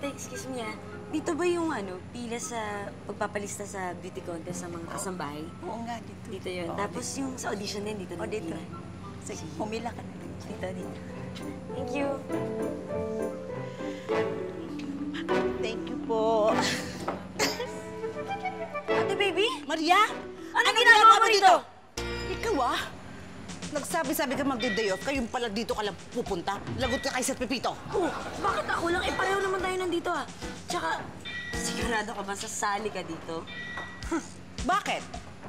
Ate, excuse me dito ba yung pila sa pagpapalista sa beauty contest sa mga kasambahay? Oo nga, dito. Dito yun. Tapos yung sa audition din, dito na dito. pila. Sige, pumila ka na rin. Dito. Thank you. Thank you po. Ate, baby? Maria? Anong ginagawa mo dito? Ikaw nagsabi-sabi ka magdi-day off, kayong pala dito ka lang pupunta. Lagot ka kay Sir Pepito. Oh, bakit ako lang? Pareho naman tayo nandito Tsaka, sigurado ka ba sasali ka dito? Bakit?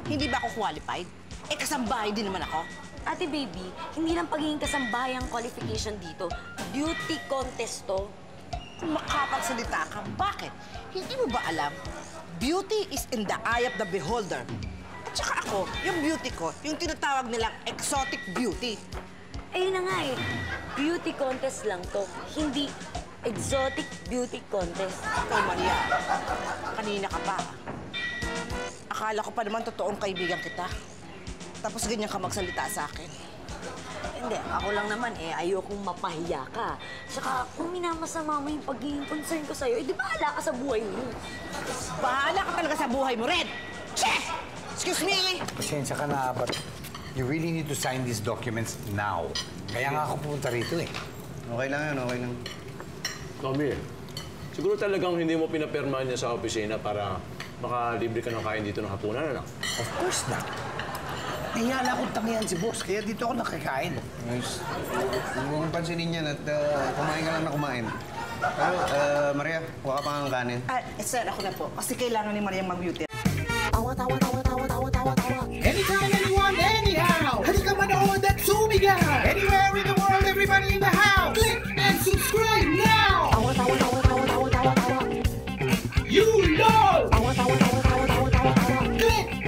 Hindi ba ako qualified? Kasambahay din naman ako. Ate, baby, hindi lang pagiging kasambahay ang qualification dito. Beauty contest to. Kung makapagsalita ka, bakit? Hindi mo ba alam? Beauty is in the eye of the beholder. At saka ako, yung beauty ko, yung tinatawag nilang exotic beauty. Ayun na nga beauty contest lang to. Hindi exotic beauty contest. Ikaw, Maria, kanina ka pa. Akala ko pa naman totoong kaibigan kita. Tapos ganyan ka magsalita sa akin. Hindi, ako lang naman ayokong mapahiya ka. Saka kung minamasama mo yung pagiging concern ko sa'yo, di bahala ka sa buhay mo. Bahala ka talaga sa buhay mo, Red! Che! Excuse me! Pasensya ka na, but you really need to sign these documents now. Kaya nga ako pupunta rito Okay lang yan, okay lang. Tommy, siguro talagang hindi mo pinapirmahan niya sa opisina para makalibre ka ng kain dito ng hapunan, ano? Of course not. Nahiya na akong tangihan si boss, kaya dito ako nakakain. Nice. Huwag mong pansinin yan at kumain ka lang na kumain. Pero, Maria, huwag ka pa ng kanin. Sir, ako na po. Kasi kailangan ni Maria mag-beauty. Anytime, anyone, anyhow. Halika manood at sumigaw. Anywhere in the world, everybody in the house. Click and subscribe now. You know. Click